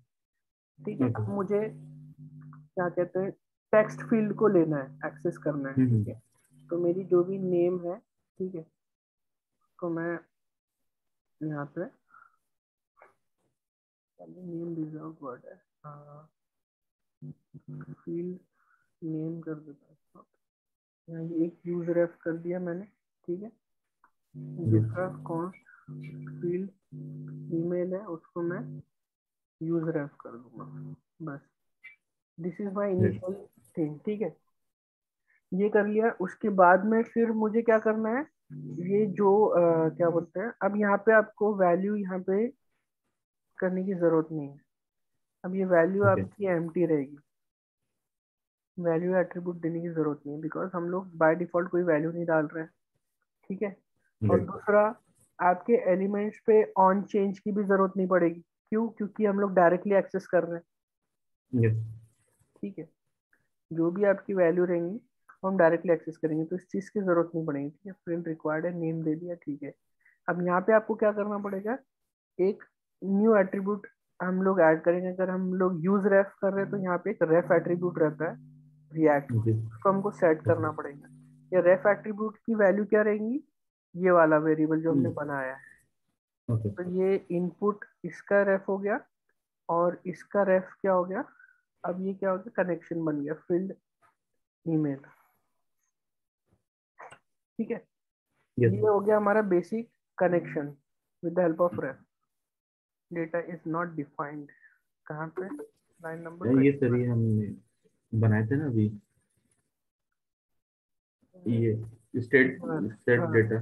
ठीक है। ओके अब मुझे क्या कहते हैं, टेक्स्ट फील्ड को लेना है, एक्सेस करना है, ठीक है। तो मेरी जो भी नेम है, ठीक है, तो मैं यहाँ पे नेम रिजर्व वर्ड है, फील्ड नेम कर देता हूँ। यहाँ ये एक यूज रेफ कर दिया मैंने, ठीक है। जी दूसरा कौन फील्ड ईमेल है, उसको मैं यूज रेफ कर दूंगा, बस। This is my right initial thing, ठीक है। ये कर लिया, उसके बाद में फिर मुझे क्या करना है, ये जो क्या बोलते हैं, अब यहाँ पे आपको वैल्यू यहाँ पे करने की जरूरत नहीं है। अब ये वैल्यू ओके आपकी एम्प्टी रहेगी, वैल्यू एट्रीब्यूट देने की जरूरत नहीं है, बिकॉज हम लोग बाय डिफॉल्ट कोई वैल्यू नहीं डाल रहे हैं, ठीक है। और राइट दूसरा, आपके एलिमेंट्स पे ऑन चेंज की भी जरूरत नहीं पड़ेगी, क्यों, क्योंकि हम लोग डायरेक्टली एक्सेस कर रहे हैं, यस ठीक है। जो भी आपकी वैल्यू रहेंगी वो हम डायरेक्टली एक्सेस करेंगे, तो इस चीज की जरूरत नहीं पड़ेगी, ठीक है। फील्ड रिक्वायर्ड है, नेम दे दिया, ठीक है। अब यहाँ पे आपको क्या करना पड़ेगा, एक न्यू एट्रीब्यूट हम लोग ऐड करेंगे। अगर हम लोग यूज रेफ कर रहे हैं, तो यहाँ पे एक रेफ एट्रीब्यूट रहता है रिएक्ट में, जी उसको हमको सेट ओके करना पड़ेगा। ये रेफ एट्रीब्यूट की वैल्यू क्या रहेंगी, ये वाला वेरिएबल जो हमने बनाया है। ओके तो ये इनपुट इसका रेफ हो गया, और इसका रेफ क्या हो गया, अब ये क्या हो गया, कनेक्शन बन गया, फील्ड ईमेल, ठीक है। यस ये हो गया हमारा basic connection with the help of ref. Data is not defined, कहाँ पे, लाइन नंबर ये 21। सर ये हमने बनाए थे ना अभी ये स्टेट सेट हाँ डेटा।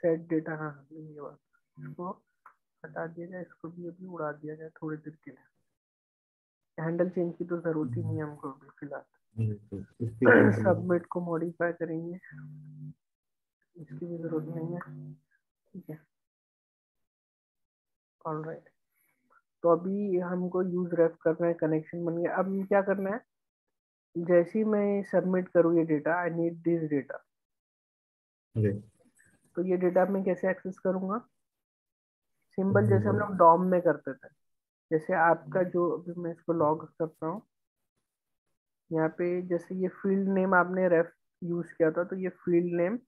सेट डेटा, हाँ ये बात, इसको हटा दिया जाए, इसको भी अभी उड़ा दिया जाए थोड़ी देर के लिए। हैंडल चेंज की तो जरूरत ही नहीं है हमको अभी फिलहाल। तो इसकी क्या करें? सबमिट को मॉडिफाई करेंगे, इसकी भी जरूरत नहीं है। ठीक है, ऑलराइट। तो अभी हमको यूज रेफ करना है, कनेक्शन बन गया। अब क्या करना है, जैसे ही मैं सबमिट करूँ ये data, I need this data, okay. तो ये डेटा मैं कैसे एक्सेस करूंगा? सिंपल, जैसे हम लोग डॉम में करते थे। जैसे आपका जो, अभी मैं इसको लॉग करता हूँ, यहाँ पे जैसे ये फील्ड नेम आपने रेफ यूज किया था, तो ये field name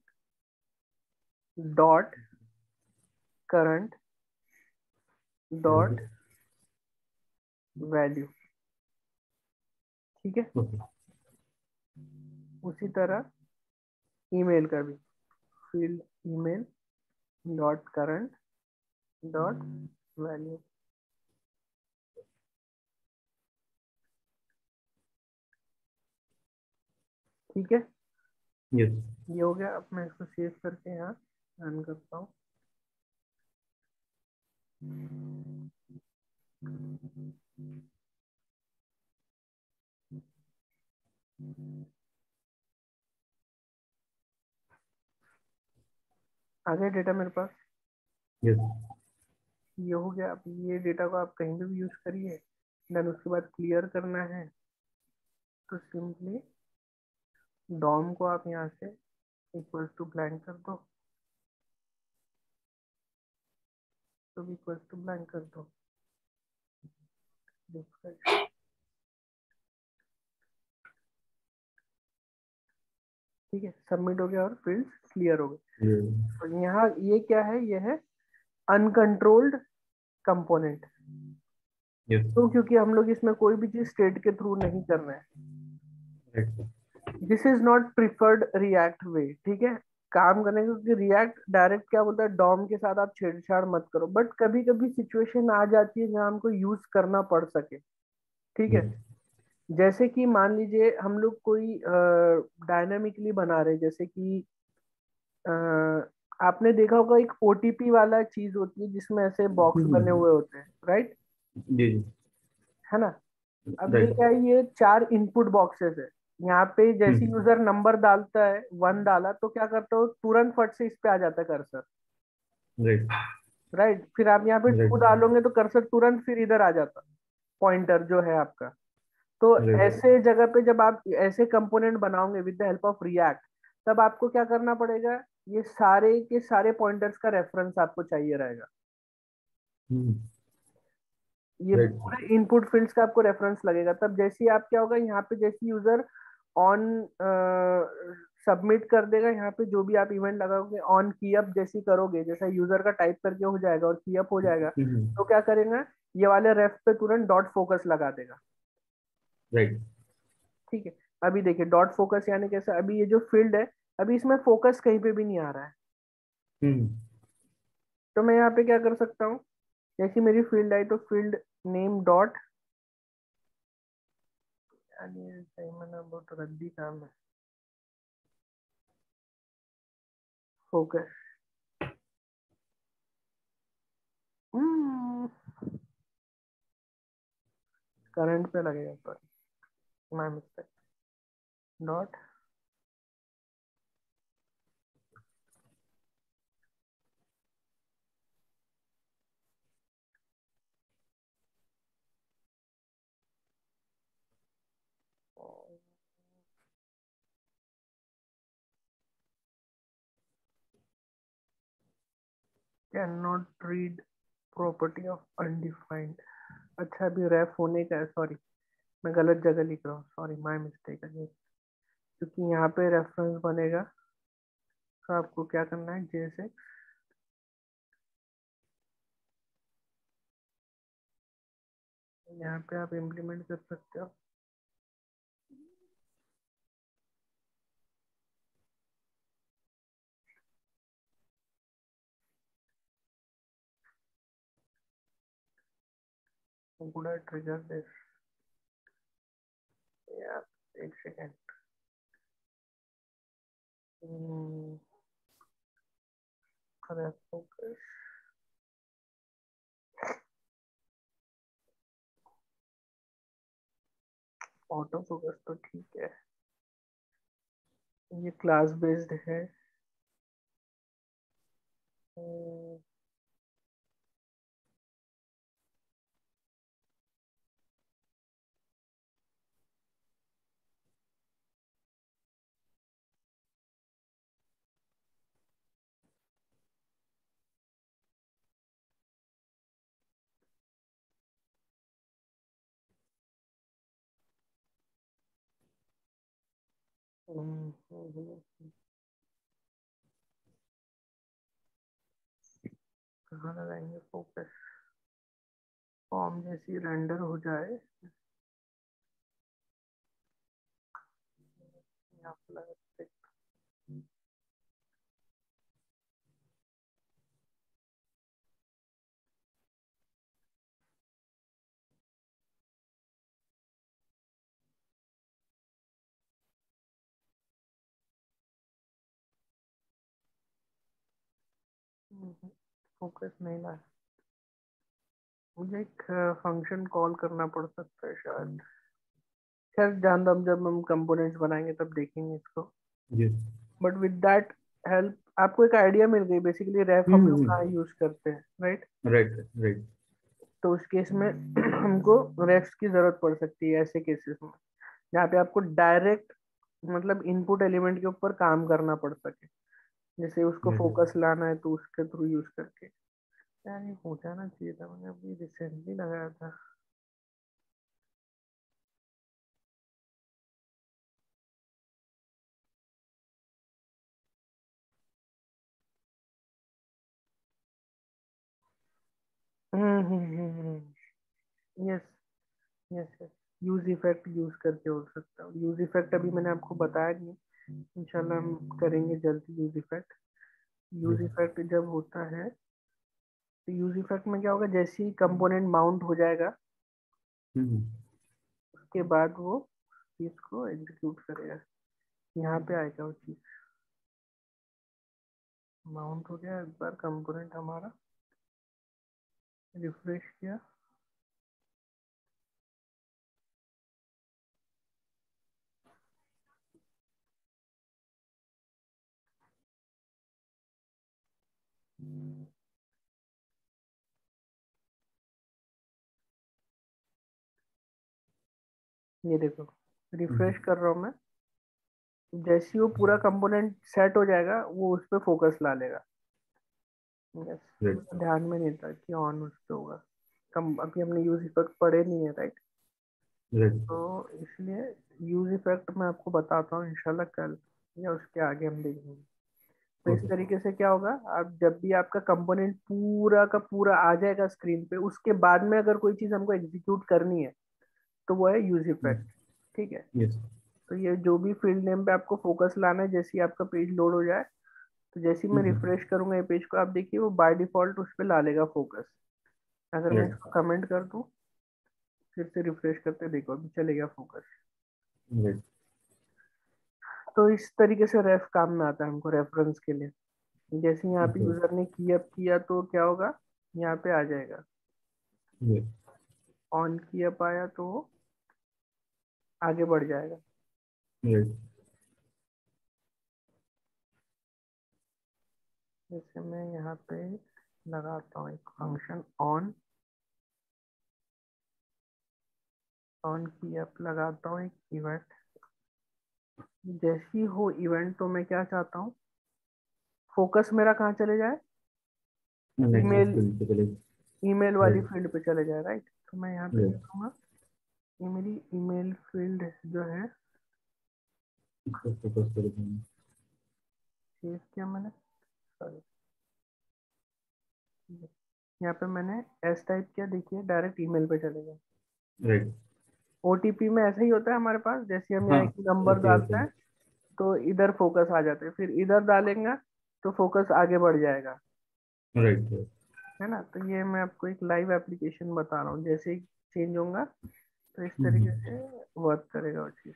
dot current dot value, ठीक है। उसी तरह ईमेल का भी field email dot current dot value, ठीक है। यस। ये हो गया। अब मैं इसको सेव करके यहाँ रन करता हूँ। आ गया डेटा मेरे पास। यस। ये हो गया। अब ये डेटा को आप कहीं पे भी यूज करिए। देन उसके बाद क्लियर करना है, तो सिंपली डॉम को आप यहाँ से इक्वल टू ब्लैंक कर दो, तो इक्वल टू ब्लैंक कर दो। ठीक है, सबमिट हो गया और फील्ड क्लियर हो गए। और यहाँ ये क्या है, ये है अनकंट्रोल्ड कंपोनेंट। यस। तो क्योंकि हम लोग इसमें कोई भी चीज स्टेट के थ्रू नहीं कर रहे हैं। Right. This is not preferred react way, ठीक है। काम करने का, क्योंकि रिएक्ट डायरेक्ट क्या बोलता है, डॉम के साथ आप छेड़छाड़ मत करो, बट कभी कभी सिचुएशन आ जाती है जहाँ हमको यूज करना पड़ सके, ठीक है। यस। जैसे कि मान लीजिए हम लोग कोई डायनामिकली बना रहे हैं, जैसे कि अ, आपने देखा होगा एक ओटीपी वाला चीज होती है जिसमें ऐसे बॉक्स बने हुए होते हैं, राइट, जी जी। है ना। अब ये राइट। क्या है, ये 4 इनपुट बॉक्सेस है। यहाँ पे जैसे यूजर नंबर डालता है, 1 डाला, तो क्या करता हो, तुरंत फट से इस पे आ जाता है कर्सर, राइट। राइट। फिर आप यहाँ पे 2 राइट। डालोगे तो कर्सर तुरंत फिर इधर आ जाता, पॉइंटर जो है आपका। तो राइट। ऐसे जगह पे जब आप ऐसे कंपोनेंट बनाओगे with the help of react, तब आपको क्या करना पड़ेगा, ये सारे के सारे पॉइंटर्स का रेफरेंस आपको चाहिए रहेगा। ये राइट। पूरे इनपुट फील्ड्स का आपको रेफरेंस लगेगा। तब जैसे ही आप क्या होगा, यहाँ पे जैसे यूजर ऑन सबमिट कर देगा, यहाँ पे जो भी आप इवेंट लगाओगे, ऑन की अप जैसी करोगे, जैसा यूजर का टाइप करके हो जाएगा और की अप हो जाएगा, तो क्या करेगा, ये वाले रेफ पे तुरंत डॉट फोकस लगा देगा, राइट। ठीक है। अभी देखिए डॉट फोकस यानी कैसा, अभी ये जो फील्ड है, अभी इसमें फोकस कहीं पे भी नहीं आ रहा है। तो मैं यहाँ पे क्या कर सकता हूँ, जैसी मेरी फील्ड आई तो फील्ड नेम डॉट, यानी सही मैंने बहुत रद्दी काम है, फोकस करंट पे लगेगा, sorry, my mistake. Dot can not read property of undefined. अच्छा, अभी रेफ होने का है, सॉरी, मैं गलत जगह लिख रहा हूँ, सॉरी, माय मिस्टेक अगेन। क्योंकि यहाँ पे रेफरेंस बनेगा, तो आपको क्या करना है, जैसे यहाँ पे आप इम्प्लीमेंट कर सकते हो। गुड ट्रिगर दिस, यार एक सेकेंड, फोकस ऑटो फोकस तो ठीक है, ये क्लास बेस्ड है। कहाँ लगाएंगे फोकस? फॉर्म जैसी रेंडर हो जाए यहाँ पे लगा सकते हैं। फोकस नहीं ला, मुझे एक फंक्शन कॉल करना पड़ सकता है शायद। खैर जान दो, जब हम कंपोनेंट्स बनाएंगे तब देखेंगे इसको। जी। बट विद दैट हेल्प आपको एक आइडिया मिल गई बेसिकली रेफ हम लोग कहाँ यूज करते हैं, राइट? Right right. तो उस केस में हमको रेफ्स की जरूरत पड़ सकती है ऐसे केसेस में, जहाँ पे आपको डायरेक्ट मतलब इनपुट एलिमेंट के ऊपर काम करना पड़ सके। जैसे उसको फोकस लाना है तो उसके थ्रू यूज करके। यार ये हो जाना चाहिए था, मैंने अभी रिसेंटली लगाया था। Yes yes yes, use effect use करके हो सकता है। यूज इफेक्ट अभी मैंने आपको बताया नहीं, इंशाल्लाह हम करेंगे जल्दी यूज इफेक्ट। यूज इफेक्ट जब होता है तो यूज इफेक्ट में क्या होगा, जैसे ही कंपोनेंट माउंट हो जाएगा उसके बाद वो चीज को एग्जीक्यूट करेगा। यहाँ पे आएगा वो चीज, माउंट हो गया एक बार कंपोनेंट हमारा, रिफ्रेश किया। ये देखो रिफ्रेश कर रहा हूँ मैं, जैसे ही वो पूरा कंपोनेंट सेट हो जाएगा वो उस पर फोकस ला लेगा। यस, राइट ध्यान में नहीं था कि ऑन उस पे होगा। कम अभी हमने यूज इफेक्ट पढ़े नहीं है, राइट? राइट। तो इसलिए यूज इफेक्ट मैं आपको बताता हूँ इंशाल्लाह कल, या उसके आगे हम देखेंगे। तो इस ओके। तरीके से क्या होगा, आप जब भी आपका कंपोनेंट पूरा का पूरा आ जाएगा स्क्रीन पे, उसके बाद में अगर कोई चीज हमको एग्जीक्यूट करनी है तो वो है यूज इफेक्ट। ठीक है, यस। तो ये जो भी फील्ड नेम पे आपको फोकस लाना है, जैसे ही आपका पेज लोड हो जाए तो जैसे ही मैं रिफ्रेश करूंगा ये पेज को, आप देखिए वो बाय डिफॉल्ट उस पर ला लेगा फोकस। अगर मैं राइट इसको कमेंट कर दूं, फिर से रिफ्रेश करते देखो अभी चलेगा फोकस। राइट। तो इस तरीके से रेफ काम में आता है हमको रेफरेंस के लिए। जैसे यहाँ पे ओके। यूजर ने की अप किया तो क्या होगा, यहाँ पे आ जाएगा। ऑन की अप आया तो वो आगे बढ़ जाएगा। राइट। जैसे मैं यहाँ पे लगाता हूँ एक फंक्शन ऑन, ऑन की अप लगाता हूँ एक इवेंट। जैसी हो इवेंट तो मैं क्या चाहता हूँ, फोकस मेरा कहाँ चले जाए, नेक्स्ट ईमेल, फील्ड पे चले। ईमेल वाली राइट। फील्ड पे चले जाए, राइट? तो मैं यहाँ पे राइट। लिखूंगा ये मेरी ईमेल फील्ड जो है, इस पर फोकस करेंगे। सेव किया मैंने, सॉरी, यहाँ पे मैंने एस टाइप किया, देखिए डायरेक्ट ईमेल पे चले गए। राइट। ओटीपी में ऐसा ही होता है हमारे पास, जैसे हम हाँ, यहाँ एक नंबर ऐसे ही होता डालते है। हैं तो इधर फोकस आ जाते हैं, फिर इधर डालेंगे तो फोकस आगे बढ़ जाएगा, राइट राइट। है ना? तो ये मैं आपको एक लाइव एप्लीकेशन बता रहा हूँ, जैसे ही चेंज होगा तो इस तरीके राइट। से वर्क करेगा वो चीज।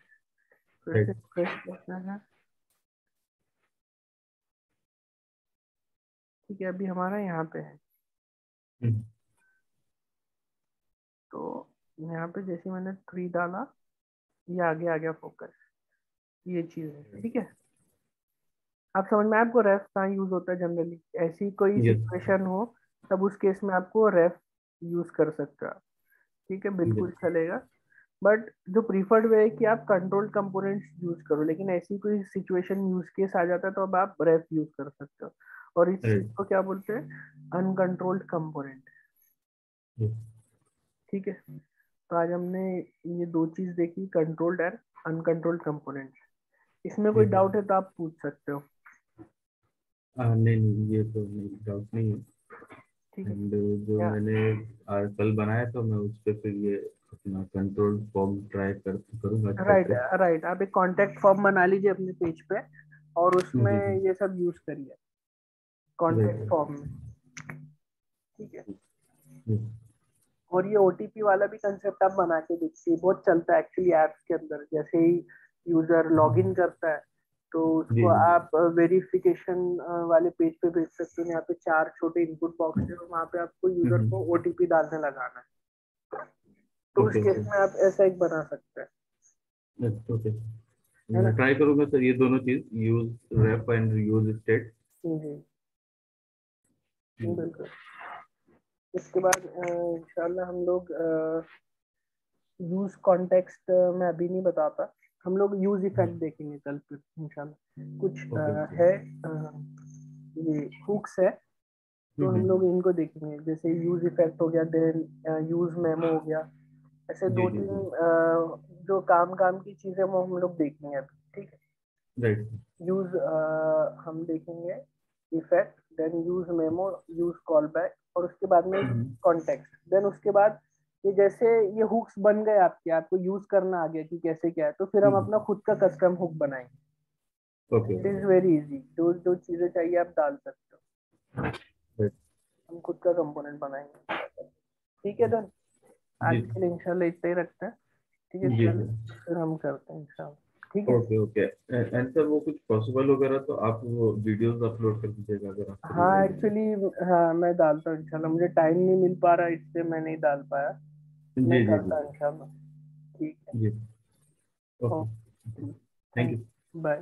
फिर से रिफ्रेश करते हैं, ठीक है, अभी हमारा यहाँ पे है। तो यहाँ पे जैसे मैंने 3 डाला, ये आगे आ गया फोकस, ये चीज है, ठीक है। आप समझ में, आपको रेफ कहाँ यूज होता है जनरली, ऐसी कोई यस सिचुएशन हो तब उस केस में आपको रेफ यूज कर सकते हो आप, ठीक है, बिल्कुल यस चलेगा। बट जो प्रीफर्ड वे है कि आप कंट्रोल कंपोनेंट्स यूज करो, लेकिन ऐसी कोई सिचुएशन यूज केस आ जाता है तो अब आप रेफ यूज कर सकते हो। और इस चीज राइट को क्या बोलते हैं, अनकंट्रोल्ड कंपोनेंट, यस ठीक है। तो आज हमने ये 2 चीज देखी, कंट्रोल्ड एंड अनकंट्रोल्ड कंपोनेंट। इसमें कोई यस डाउट है तो आप पूछ सकते हो। नहीं नहीं, ये तो डाउट नहीं है। ठीक है, एंड जो या मैंने आज कल बनाया था मैं उस पे फिर ये अपना कंट्रोल फॉर्म ट्राई करूँगा अच्छे राइट, से। राइट, आप एक कांटेक्ट फॉर्म बना लीजिए अपने पेज पे और उसमें जी जी ये सब यूज करिए राइट कांटेक्ट राइट फॉर्म में, ठीक है। जी और ये ओटीपी वाला भी कंसेप्ट आप बना के देखिए, बहुत चलता है एक्चुअली ऐप्स के अंदर। जैसे ही यूजर लॉगिन करता है तो जी उसको आप वेरिफिकेशन वाले पेज पे भेज सकते हो। यहाँ पे 4 छोटे इनपुट बॉक्स है, वहाँ पे आपको यूजर को ओटीपी डालने लगाना है। तो उस ओके केस ओके में आप ऐसा एक बना सकते हैं, ओके। है मैं ना। ट्राई करूंगा सर ये दोनों चीज, use ref and use state. जी, बिल्कुल। इसके बाद इंशाल्लाह हम लोग यूज कॉन्टेक्स्ट में अभी नहीं बताता, हम लोग यूज इफेक्ट देखेंगे कल फिर इंशाल्लाह। कुछ ओके ओके। है ये हुक्स है, तो हम लोग इनको देखेंगे। जैसे यूज इफेक्ट हो गया, देन यूज मेमो हो गया, ऐसे जी दो जी तीन जी जो काम काम की चीजें वो हम लोग देखेंगे अभी, ठीक है। राइट। यूज हम देखेंगे effect, then use memo, use call back, और उसके बाद में कॉन्टेक्स्ट। देन उसके बाद ये जैसे ये हुक्स बन गए आपके, आपको यूज करना आ गया कि कैसे क्या है, तो फिर हम अपना खुद का कस्टम हुक बनाएंगे। Okay it okay is very easy, जो जो चीजें चाहिए आप डाल सकते हो, राइट। हम खुद का कंपोनेंट बनाएंगे, ठीक है। देन जी आज के लिए इंशाल्लाह इतना ही रखते हैं, ठीक है। जी कल जी फिर हम करते हैं इंशाल्लाह, ठीक है। Okay okay. एंड सर वो कुछ पॉसिबल वगैरह तो आप वो वीडियोस अपलोड कर दीजिएगा अगर आप फ्री हाँ रहेंगे। एक्चुअली, हाँ मैं डालता हूँ इंशाल्लाह, मुझे टाइम नहीं मिल पा रहा इसलिए मैं नहीं डाल पाया। मैं जी जी जी करता हूँ इंशाल्लाह, ठीक है। जी okay. Okay, thank thank you. You, bye.